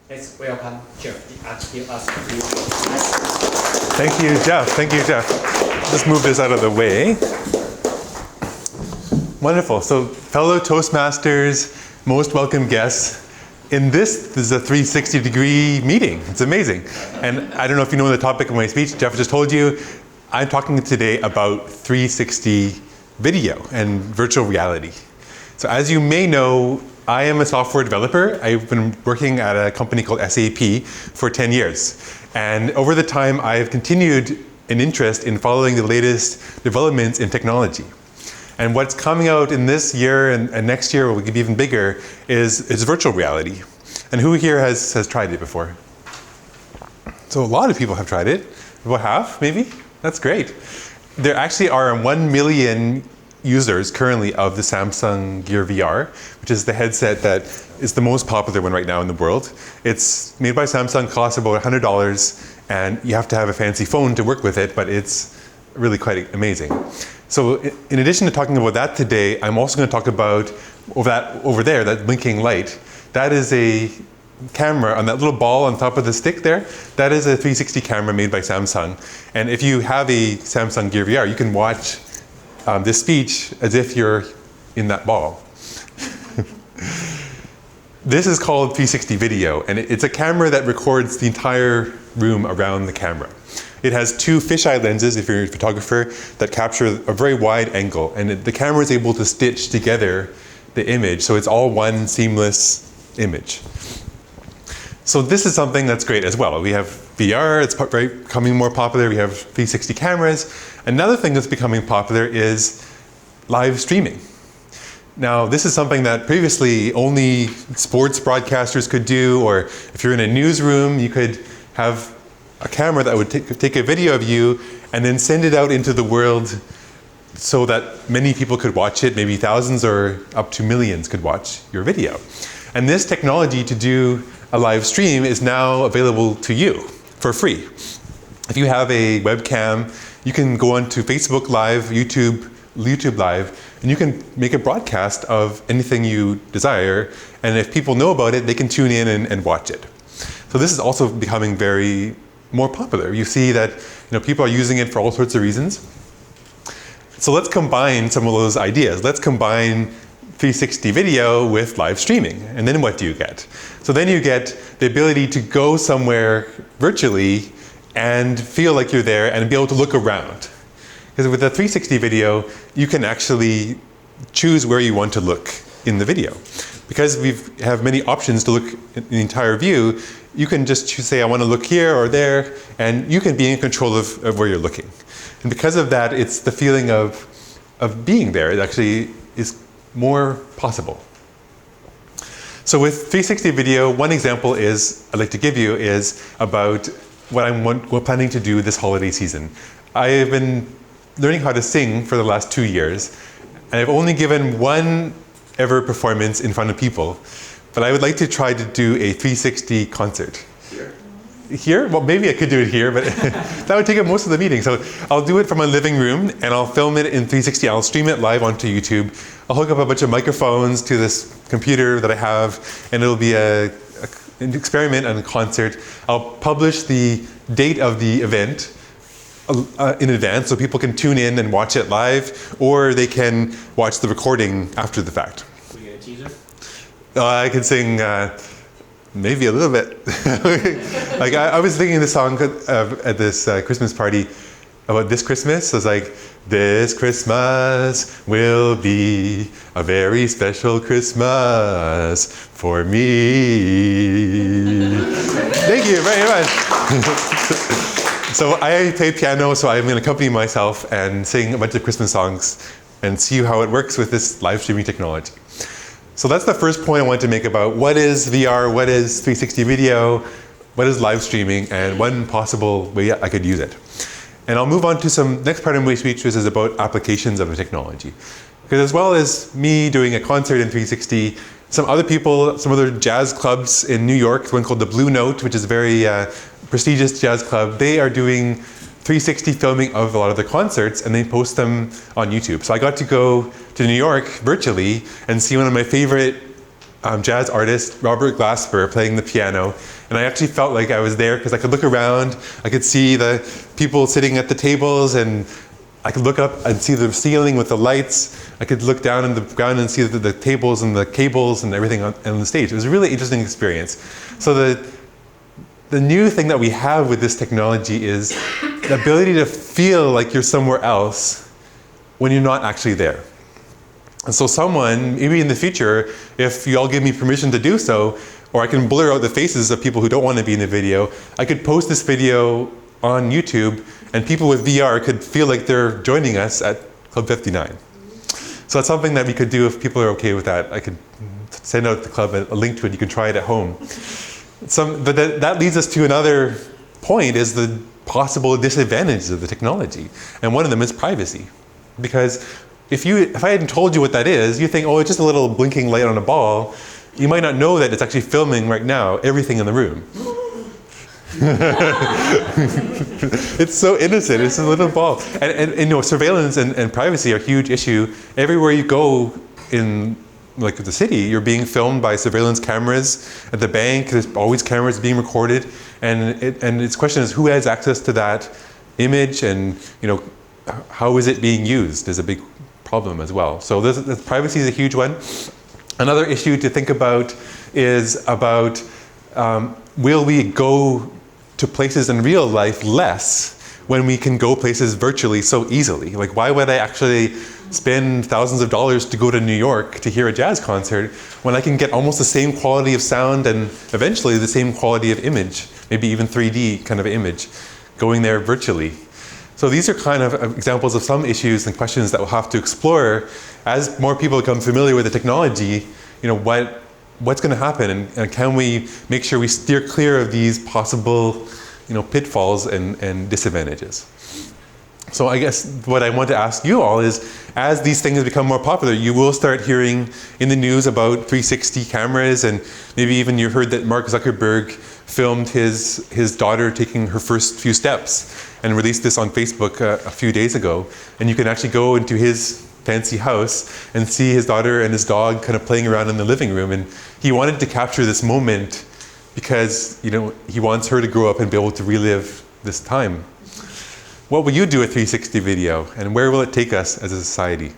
Let's welcome Jeff to give us a Thank you, Jeff. Thank you, Jeff. Just move this out of the way. Wonderful. So, fellow Toastmasters, most welcome guests. This is a 360-degree meeting. It's amazing. And I don't know if you know the topic of my speech. Jeff just told you. I'm talking today about 360 video and virtual reality. So as you may know, I am a software developer. I've been working at a company called SAP for 10 years. And over the time, I've continued an interest in following the latest developments in technology. And what's coming out in this year and next year will be even bigger is virtual reality. And who here has tried it before? So a lot of people have tried it. About half, maybe? That's great. There actually are 1 million users currently of the Samsung Gear VR, which is the headset that is the most popular one right now in the world. It's made by Samsung, costs about $100, and you have to have a fancy phone to work with it, but it's really quite amazing. So in addition to talking about that today, I'm also going to talk about over there, that blinking light. That is a camera on that little ball on top of the stick there. That is a 360 camera made by Samsung. And if you have a Samsung Gear VR, you can watch this speech as if you're in that ball. This is called 360 video, and it's a camera that records the entire room around the camera. It has two fisheye lenses, if you're a photographer, that capture a very wide angle, and the camera is able to stitch together the image, so it's all one seamless image. So this is something that's great as well. We have VR, it's becoming more popular. We have 360 cameras. Another thing that's becoming popular is live streaming. Now, this is something that previously only sports broadcasters could do, or if you're in a newsroom, you could have a camera that would take a video of you and then send it out into the world so that many people could watch it, maybe thousands or up to millions could watch your video. And this technology to do a live stream is now available to you for free. If you have a webcam, you can go onto Facebook Live, YouTube Live, and you can make a broadcast of anything you desire. And if people know about it, they can tune in and watch it. So this is also becoming more popular. You see that people are using it for all sorts of reasons. So let's combine some of those ideas. Let's combine 360 video with live streaming. And then what do you get? So then you get the ability to go somewhere virtually and feel like you're there and be able to look around. Because with a 360 video, you can actually choose where you want to look in the video. Because we have many options to look at the entire view, you can just say, I want to look here or there, and you can be in control of where you're looking. And because of that, it's the feeling of being there. It actually is more possible. So with 360 video, one example I'd like to give you is about what we're planning to do this holiday season. I have been learning how to sing for the last 2 years, and I've only given one ever performance in front of people, but I would like to try to do a 360 concert. Here? Well, maybe I could do it here, but that would take up most of the meeting. So I'll do it from my living room, and I'll film it in 360. I'll stream it live onto YouTube. I'll hook up a bunch of microphones to this computer that I have, and it'll be an experiment and a concert. I'll publish the date of the event in advance, so people can tune in and watch it live, or they can watch the recording after the fact. Can we get a teaser? I can sing maybe a little bit. Like I was thinking this song at this Christmas party about this Christmas. I was like, this Christmas will be a very special Christmas for me. Thank you very much. So I play piano, so I'm going to accompany myself and sing a bunch of Christmas songs and see how it works with this live streaming technology. So that's the first point I wanted to make about what is VR, what is 360 video, what is live streaming, and one possible way I could use it. And I'll move on to some next part of my speech, which is about applications of the technology. Because as well as me doing a concert in 360, some other people, some other jazz clubs in New York, one called the Blue Note, which is a very prestigious jazz club, they are doing 360 filming of a lot of the concerts, and they post them on YouTube. So I got to go to New York virtually and see one of my favorite jazz artist Robert Glasper playing the piano, and I actually felt like I was there because I could look around, I could see the people sitting at the tables, and I could look up and see the ceiling with the lights. I could look down on the ground and see the tables and the cables and everything on the stage. It was a really interesting experience. So the new thing that we have with this technology is the ability to feel like you're somewhere else when you're not actually there. And so someone, maybe in the future, if you all give me permission to do so, or I can blur out the faces of people who don't want to be in the video, I could post this video on YouTube and people with VR could feel like they're joining us at Club 59. So that's something that we could do if people are okay with that. I could send out the club a link to it, you can try it at home. But that leads us to another point, is the possible disadvantages of the technology. And one of them is privacy. Because if I hadn't told you what that is, you think, oh, it's just a little blinking light on a ball. You might not know that it's actually filming right now everything in the room. It's so innocent, it's a little ball. And you know, surveillance and privacy are a huge issue. Everywhere you go in like the city, you're being filmed by surveillance cameras. At the bank, there's always cameras being recorded. And its question is, who has access to that image, and you know, how is it being used is a big problem as well. So privacy is a huge one. Another issue to think about is about will we go to places in real life less when we can go places virtually so easily? Like, why would I actually spend thousands of dollars to go to New York to hear a jazz concert when I can get almost the same quality of sound and eventually the same quality of image, maybe even 3D kind of image, going there virtually? So these are kind of examples of some issues and questions that we'll have to explore as more people become familiar with the technology. You know, what's going to happen, and can we make sure we steer clear of these possible, you know, pitfalls and disadvantages? So I guess what I want to ask you all is, as these things become more popular, you will start hearing in the news about 360 cameras, and maybe even you heard that Mark Zuckerberg filmed his daughter taking her first few steps and released this on Facebook a few days ago. And you can actually go into his fancy house and see his daughter and his dog kind of playing around in the living room. And he wanted to capture this moment because, you know, he wants her to grow up and be able to relive this time. What will you do with 360 video, and where will it take us as a society?